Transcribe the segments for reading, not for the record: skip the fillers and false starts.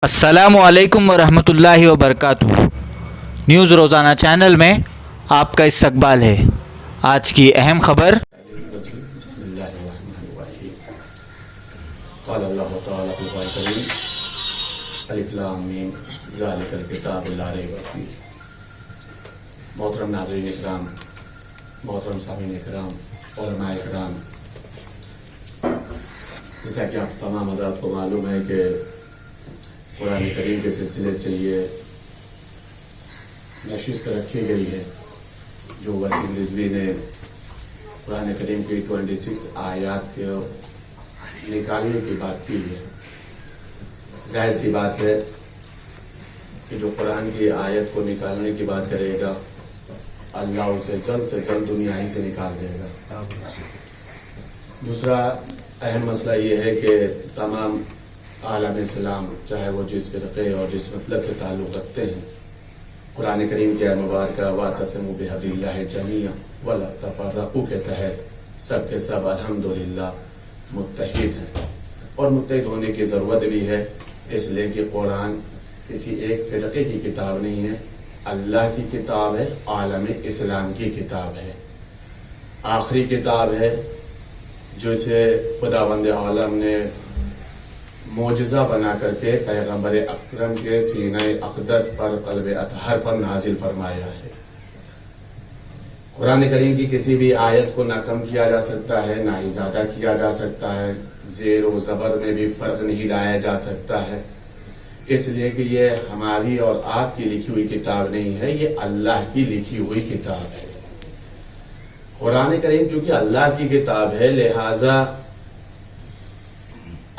السلام علیکم ورحمۃ اللہ وبرکاتہ۔ نیوز روزانہ چینل میں آپ کا استقبال ہے۔ آج کی اہم خبر، بسم اللہ الرحمن الرحیم۔ قال اللہ تعالی فی القرآن الکریم الف لام میم ذالک الکتاب لا ریب فیہ۔ محترم ناظرین اکرام، محترم سامعین اکرام، علماء اکرام، جیسا کہ آپ تمام حضرات کو معلوم ہے کہ قرآن کریم کے سلسلے سے یہ نشست رکھی گئی ہے جو وسیم رضوی نے قرآن کریم کی 26 آیات کے نکالنے کی بات کی ہے۔ ظاہر سی بات ہے کہ جو قرآن کی آیت کو نکالنے کی بات کرے گا اللہ اسے جلد سے جلد دنیا ہی سے نکال دے گا۔ دوسرا اہم مسئلہ یہ ہے کہ تمام عالم اسلام چاہے وہ جس فرقے اور جس مسلک سے تعلق رکھتے ہیں، قرآن کریم کے مبارکہ وَاعْتَصِمُوا بِحَبْلِ اللَّهِ جَمِيعًا وَلَا تَفَرَّقُوا کے تحت سب کے سب الحمدللہ متحد ہیں، اور متحد ہونے کی ضرورت بھی ہے، اس لیے کہ قرآن کسی ایک فرقے کی کتاب نہیں ہے، اللہ کی کتاب ہے، عالم اسلام کی کتاب ہے، آخری کتاب ہے جسے خداوند عالم نے معجزہ بنا کر کے پیغمبر اکرم کے سینہ اقدس پر قلب اطہر پر نازل فرمایا ہے۔ قرآن کریم کی کسی بھی آیت کو نہ کم کیا جا سکتا ہے نہ ہی زیادہ کیا جا سکتا ہے، زیر و زبر میں بھی فرق نہیں لایا جا سکتا ہے، اس لیے کہ یہ ہماری اور آپ کی لکھی ہوئی کتاب نہیں ہے، یہ اللہ کی لکھی ہوئی کتاب ہے۔ قرآن کریم چونکہ اللہ کی کتاب ہے، لہٰذا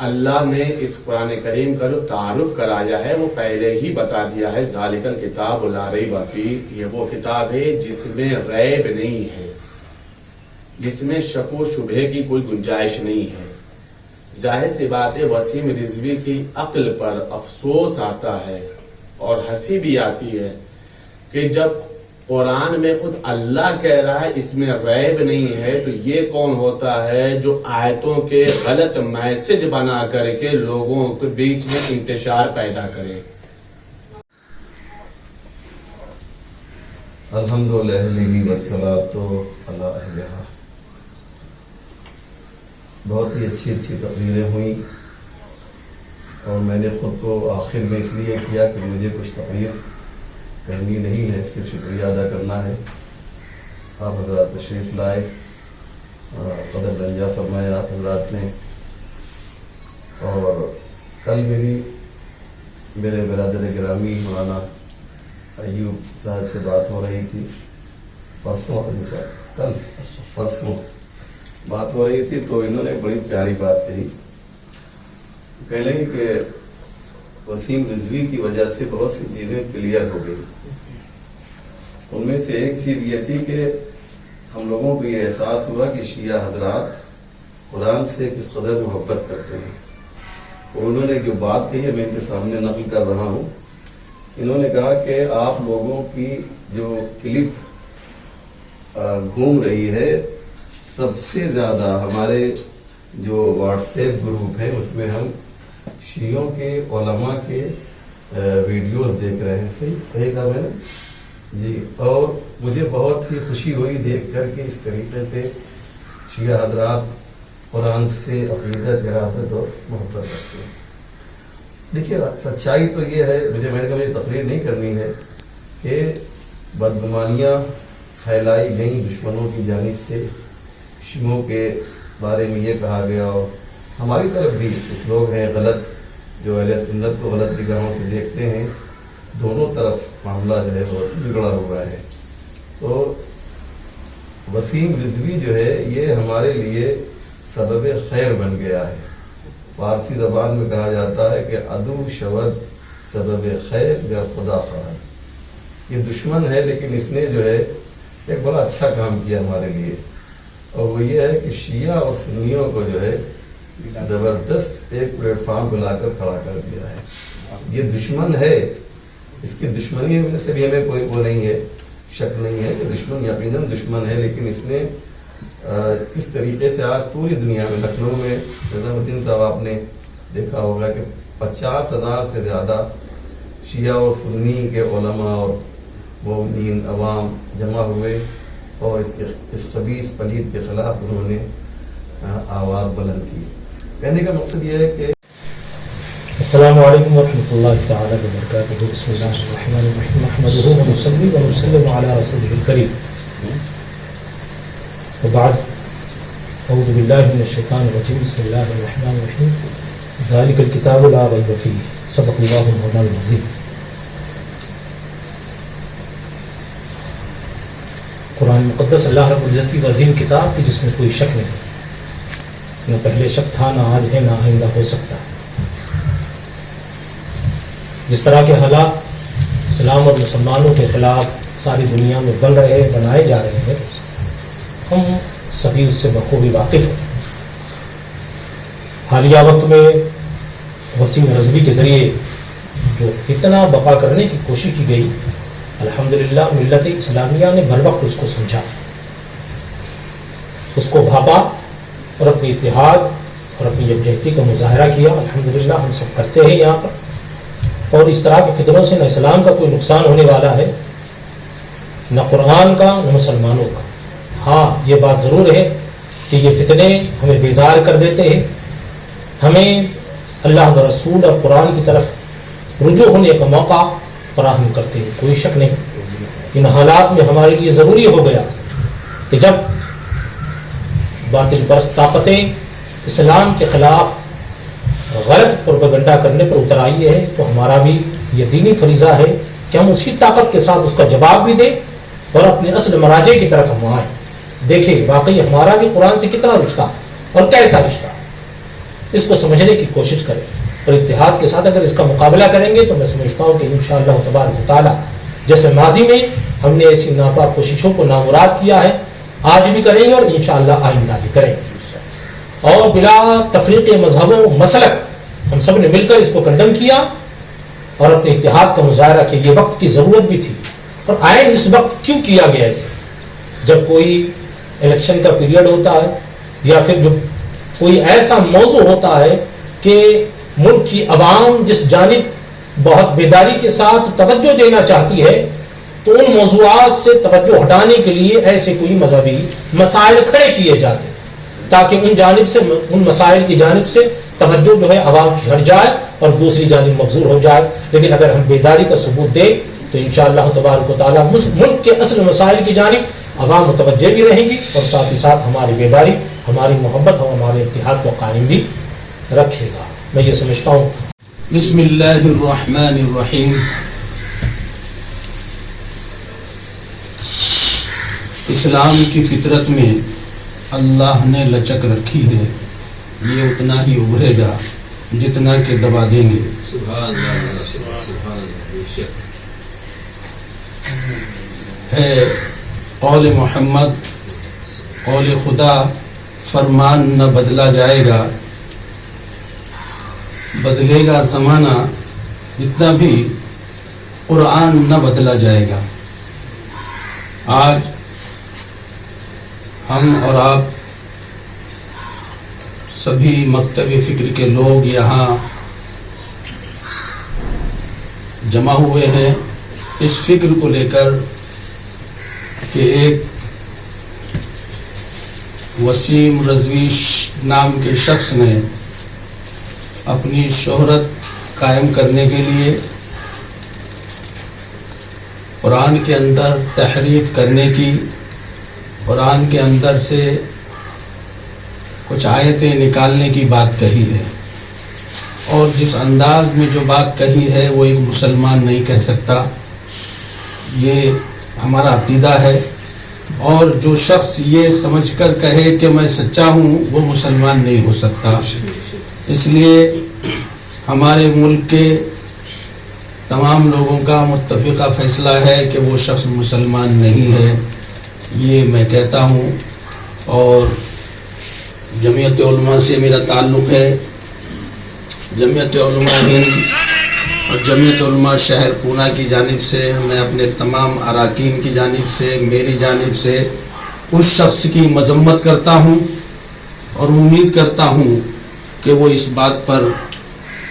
اللہ نے اس قرآن کریم کا جو تعارف کرایا ہے وہ پہلے ہی بتا دیا ہے، ذالک الکتاب لا ریب فیہ، یہ وہ کتاب ہے جس میں ریب نہیں ہے، جس میں شک و شبہ کی کوئی گنجائش نہیں ہے۔ ظاہر سی بات ہے وسیم رضوی کی عقل پر افسوس آتا ہے اور ہنسی بھی آتی ہے کہ جب قرآن میں خود اللہ کہہ رہا ہے اس میں ریب نہیں ہے، تو یہ کون ہوتا ہے جو آیتوں کے غلط میسج بنا کر کے لوگوں کے بیچ میں انتشار پیدا کرے۔ الحمدللہ والصلاۃ علی اہلہا۔ بہت ہی اچھی تقریریں ہوئیں، اور میں نے خود کو آخر میں اس لیے کیا کہ مجھے کچھ تقریر کرنی نہیں ہے، صرف شکریہ ادا کرنا ہے۔ آپ حضرات تشریف لائے، قدر درجہ فرمایا آپ حضرات نے، اور کل میرے برادر گرامی مولانا ایوب صاحب سے بات ہو رہی تھی، پرسوں بات ہو رہی تھی، تو انہوں نے بڑی پیاری بات کہی، کہہ لیں کہ وسیم رضوی کی وجہ سے بہت سی چیزیں کلیئر ہو گئی۔ ان میں سے ایک چیز یہ تھی کہ ہم لوگوں کو یہ احساس ہوا کہ شیعہ حضرات قرآن سے کس قدر محبت کرتے ہیں، اور انہوں نے جو بات کہی ہے میں ان کے سامنے نقل کر رہا ہوں۔ انہوں نے کہا کہ آپ لوگوں کی جو کلپ گھوم رہی ہے، سب سے زیادہ ہمارے جو واٹس ایپ گروپ ہے اس میں ہم شیعوں کے علماء کے ویڈیوز دیکھ رہے ہیں۔ صحیح کہا میں نے جی، اور مجھے بہت ہی خوشی ہوئی دیکھ کر کے اس طریقے سے شیعہ حضرات قرآن سے عقیدت، ارادت اور محبت رکھتے ہیں۔ دیکھیے سچائی تو یہ ہے، میں نے کہا مجھے تقریر نہیں کرنی ہے، کہ بدگمانیاں پھیلائی گئیں دشمنوں کی جانب سے، شیعوں کے بارے میں یہ کہا گیا، اور ہماری طرف بھی کچھ لوگ ہیں غلط جو اہل سنت کو غلط نگاہوں سے دیکھتے ہیں، دونوں طرف معاملہ جو ہے بہت بگڑا ہوا ہے۔ تو وسیم رضوی جو ہے یہ ہمارے لیے سبب خیر بن گیا ہے۔ فارسی زبان میں کہا جاتا ہے کہ عدو شود سبب خیر یا خدا خواہ، یہ دشمن ہے لیکن اس نے جو ہے ایک بڑا اچھا کام کیا ہمارے لیے، اور وہ یہ ہے کہ شیعہ اور سنیوں کو جو ہے زبردست ایک پلیٹ فارم پہ لا کر کھڑا کر دیا ہے۔ یہ دشمن ہے، اس کی دشمنی میں سے بھی ہمیں کوئی وہ نہیں ہے، شک نہیں ہے کہ دشمن یقیناً دشمن ہے، لیکن اس نے کس طریقے سے آج پوری دنیا میں، لکھنؤ میں نظام الدین صاحب آپ نے دیکھا ہوگا کہ 50,000 سے زیادہ شیعہ اور سنی کے علماء اور مومنین عوام جمع ہوئے اور اس خبیث پلید کے خلاف انہوں نے آواز بلند کی. کہنے کا مقصد یہ ہے کہ السلام علیکم ورحمۃ اللہ تعالی وبرکاتہ. بسم اللہ الرحمن الرحیم. نحمده ونصلی ونسلم علی رسوله الکریم. وبعد اعوذ باللہ من الشیطان الرجیم. بسم اللہ الرحمن الرحیم. ذالک الکتاب لا ریب فیہ. صدق اللہ مولانا العظیم. قرآن مقدس اللہ رب العزت کی عظیم کتاب کی جس میں کوئی شک نہیں. نہ پہلے شک تھا، نہ آج ہے، نہ آئندہ ہو سکتا. جس طرح کے حالات اسلام اور مسلمانوں کے خلاف ساری دنیا میں بن رہے ہیں، بنائے جا رہے ہیں، ہم سبھی اس سے بخوبی واقف ہیں. حالیہ وقت میں وسیم رضوی کے ذریعے جو فتنہ بقا کرنے کی کوشش کی گئی، الحمدللہ ملت اسلامیہ نے بر وقت اس کو سمجھا، اس کو بھاپا اور اپنی اتحاد اور اپنی یکجہتی کا مظاہرہ کیا. الحمدللہ ہم سب کرتے ہیں یہاں پر. اور اس طرح کے فتنوں سے نہ اسلام کا کوئی نقصان ہونے والا ہے، نہ قرآن کا، نہ مسلمانوں کا. ہاں یہ بات ضرور ہے کہ یہ فتنے ہمیں بیدار کر دیتے ہیں، ہمیں اللہ و رسول اور قرآن کی طرف رجوع ہونے کا موقع فراہم کرتے ہیں، کوئی شک نہیں. ان حالات میں ہمارے لیے ضروری ہو گیا کہ جب باطل پرست طاقتیں اسلام کے خلاف غلط پروپیگنڈا کرنے پر اتر آئی ہے تو ہمارا بھی یہ دینی فریضہ ہے کہ ہم اسی طاقت کے ساتھ اس کا جواب بھی دیں اور اپنے اصل مراجع کی طرف ہم آئیں. دیکھیں واقعی ہمارا بھی قرآن سے کتنا رشتہ اور کیسا رشتہ، اس کو سمجھنے کی کوشش کریں اور اتحاد کے ساتھ اگر اس کا مقابلہ کریں گے تو میں سمجھتا ہوں کہ انشاءاللہ تبارک و تعالی جیسے ماضی میں ہم نے ایسی ناپاک کوششوں کو نامراد کیا ہے، آج بھی کریں گے اور انشاءاللہ آئندہ بھی کریں گے. اور بلا تفریق مذہب و مسلک ہم سب نے مل کر اس کو کنڈم کیا اور اپنے اتحاد کا مظاہرہ کیا. یہ وقت کی ضرورت بھی تھی اور عین اس وقت کیوں کیا گیا اسے؟ جب کوئی الیکشن کا پیریڈ ہوتا ہے یا پھر جب کوئی ایسا موضوع ہوتا ہے کہ ملک کی عوام جس جانب بہت بیداری کے ساتھ توجہ دینا چاہتی ہے تو ان موضوعات سے توجہ ہٹانے کے لیے ایسے کوئی مذہبی مسائل کھڑے کیے جاتے تاکہ ان جانب سے، ان مسائل کی جانب سے توجہ جو ہے عوام کی ہٹ جائے اور دوسری جانب مبذول ہو جائے. لیکن اگر ہم بیداری کا ثبوت دیں تو انشاءاللہ تبارک و تعالی ملک کے اصل مسائل کی جانب عوام متوجہ بھی رہیں گی اور ساتھ ہی ساتھ ہماری بیداری، ہماری محبت اور ہمارے اتحاد کو قائم بھی رکھے گا. میں یہ سمجھتا ہوں. بسم اللہ الرحمن الرحیم. اسلام کی فطرت میں اللہ نے لچک رکھی ہے، یہ اتنا ہی ابھرے گا جتنا کہ دبا دیں گے. ہے قول محمد، قول خدا، فرمان نہ بدلا جائے گا. بدلے گا زمانہ اتنا بھی قرآن نہ بدلا جائے گا. آج ہم اور آپ سبھی مکتب فکر کے لوگ یہاں جمع ہوئے ہیں اس فکر کو لے کر کہ ایک وسیم رضوی نام کے شخص نے اپنی شہرت قائم کرنے کے لیے قرآن کے اندر تحریف کرنے کی، قرآن کے اندر سے کچھ آیتیں نکالنے کی بات کہی ہے. اور جس انداز میں جو بات کہی ہے وہ ایک مسلمان نہیں کہہ سکتا، یہ ہمارا عقیدہ ہے. اور جو شخص یہ سمجھ کر کہے کہ میں سچا ہوں وہ مسلمان نہیں ہو سکتا. اس لیے ہمارے ملک کے تمام لوگوں کا متفقہ فیصلہ ہے کہ وہ شخص مسلمان نہیں ہے، یہ میں کہتا ہوں. اور جمعیت علماء سے میرا تعلق ہے. جمعیت علماء ہند اور جمعیت علماء شہر پونا کی جانب سے میں اپنے تمام اراکین کی جانب سے، میری جانب سے اس شخص کی مذمت کرتا ہوں اور امید کرتا ہوں کہ وہ اس بات پر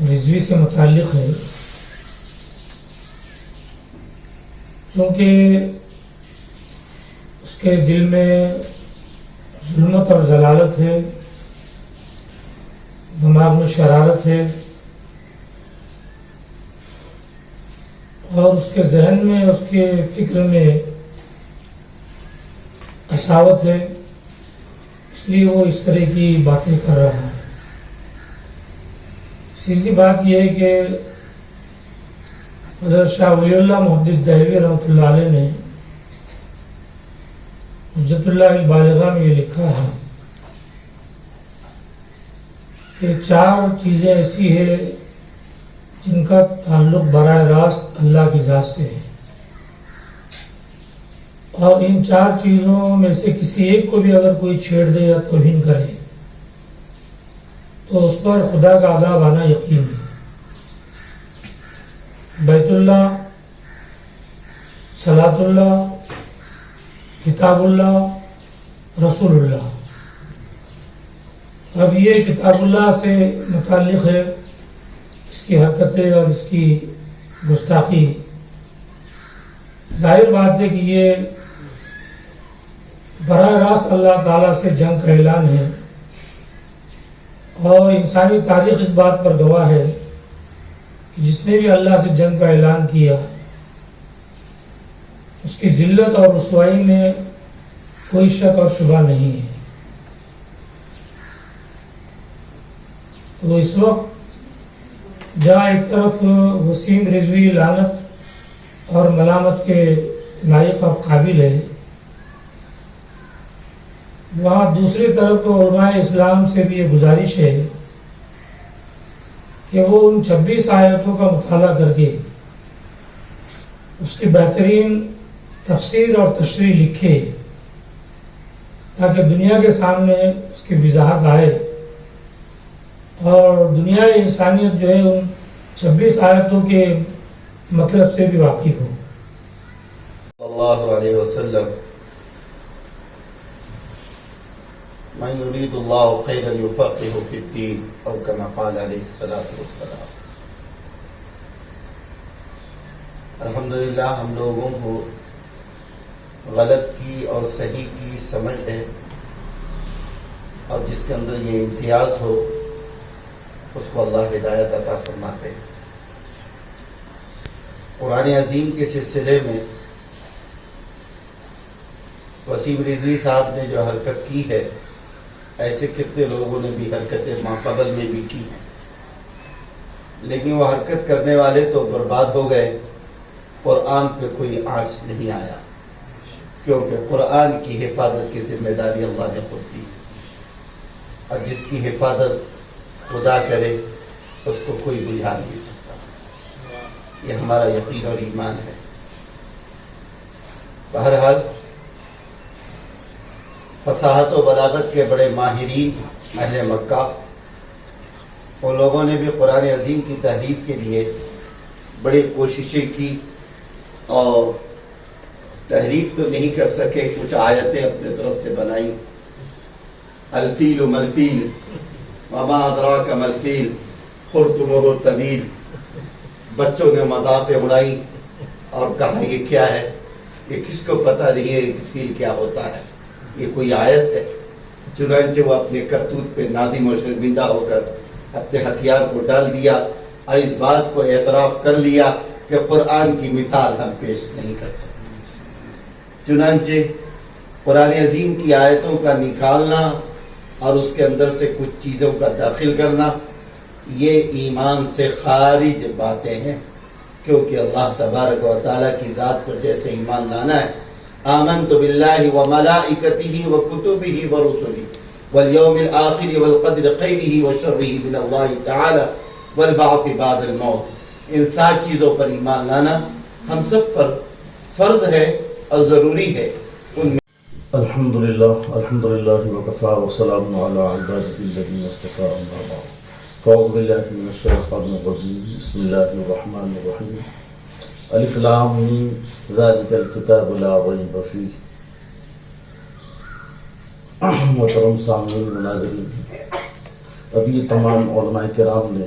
رضوی سے متعلق ہے، چونکہ اس کے دل میں ظلمت اور ضلالت ہے، دماغ میں شرارت ہے، اور اس کے ذہن میں، اس کے فکر میں قساوت ہے، اس لیے وہ اس طرح کی باتیں کر رہا ہے۔ سیدھی بات یہ ہے کہ حضرت شاہ ولی اللہ محدث دہلوی رحمۃ اللہ علیہ نے حجت اللہ البالغہ میں یہ لکھا ہے کہ 4 چیزیں ایسی ہیں جن کا تعلق براہ راست اللہ کی ذات سے ہے، اور ان 4 چیزوں میں سے کسی ایک کو بھی اگر کوئی چھیڑ دے یا توہین کرے تو اس پر خدا کا عذاب آنا یقین ہے۔ بیت اللہ، صلاۃ اللہ، کتاب اللہ، رسول اللہ۔ اب یہ کتاب اللہ سے متعلق ہے، اس کی حرکتیں اور اس کی گستاخی، ظاہر بات ہے کہ یہ براہ راست اللہ تعالیٰ سے جنگ کا اعلان ہے، اور انسانی تاریخ اس بات پر گواہ ہے کہ جس نے بھی اللہ سے جنگ کا اعلان کیا اس کی ذلت اور رسوائی میں کوئی شک اور شبہ نہیں ہے۔ تو اس وقت جہاں ایک طرف وسیم رضوی لعنت اور ملامت کے لائق اور قابل ہے، وہاں دوسری طرف علماء اسلام سے بھی یہ گزارش ہے کہ وہ ان 26 آیتوں کا مطالعہ کر کے اس کی بہترین تفسیر اور تشریح لکھے تاکہ دنیا کے سامنے اس کی وضاحت آئے اور دنیا انسانیت جو ہے ان 26 آیتوں کے مطلب سے بھی واقف ہو۔ اللہ علیہ وسلم من يريد الله خيرا يفقهه في الدين او كما قال عليه الصلاة والسلام۔ الحمدللہ ہم لوگوں کو غلط کی اور صحیح کی سمجھ ہے، اور جس کے اندر یہ امتیاز ہو اس کو اللہ ہدایت عطا فرماتے ہیں۔ قرآن عظیم کے سلسلے میں وسیم رضوی صاحب نے جو حرکت کی ہے، ایسے کتنے لوگوں نے بھی حرکتیں ماقبل میں بھی کی ہیں، لیکن وہ حرکت کرنے والے تو برباد ہو گئے، قرآن پہ کوئی آنچ نہیں آیا، کیونکہ قرآن کی حفاظت کی ذمہ داری اللہ نے خود دی، اور جس کی حفاظت خدا کرے اس کو کوئی بجھا نہیں سکتا۔ یہ ہمارا یقین اور ایمان ہے۔ بہرحال فصاحت و بلاغت کے بڑے ماہرین اہل مکہ، ان لوگوں نے بھی قرآن عظیم کی تحریف کے لیے بڑی کوششیں کی، اور تحریف تو نہیں کر سکے، کچھ آیتیں اپنے طرف سے بنائی۔ الفیل ملفیل وما ادراک ملفیل خرطمہ طویل، بچوں نے مذاقیں اڑائی اور کہا یہ کیا ہے، یہ کس کو پتہ نہیں ہے کہ فیل کیا ہوتا ہے، یہ کوئی آیت ہے۔ چنانچہ وہ اپنے کرتوت پہ نادم و شرمندہ ہو کر اپنے ہتھیار کو ڈال دیا اور اس بات کو اعتراف کر لیا کہ قرآن کی مثال ہم پیش نہیں کر سکتے۔ چنانچہ قرآن عظیم کی آیتوں کا نکالنا اور اس کے اندر سے کچھ چیزوں کا داخل کرنا یہ ایمان سے خارج باتیں ہیں، کیونکہ اللہ تبارک و تعالیٰ کی ذات پر جیسے ایمان لانا ہے، آمنت باللہ وملائکتہ وکتبہ ورسلہ والیوم الآخر والقدر خیرہ وشرہ من اللہ تعالی والبعث بعد الموت، ان 7 چیزوں پر ایمان لانا ہم سب پر فرض ہے اور ضروری ہے۔ الحمدللہ وکفا وسلام علی عبادہ الذین اصطفی، اما بعد، فاعوذ باللہ من الشیطان الرجیم، بسم اللہ الرحمن الرحیم، الف لام میم ذالک الکتاب لا ریب فیہ۔ محترم سامعین، مناظرین، ابھی تمام علماء کرام نے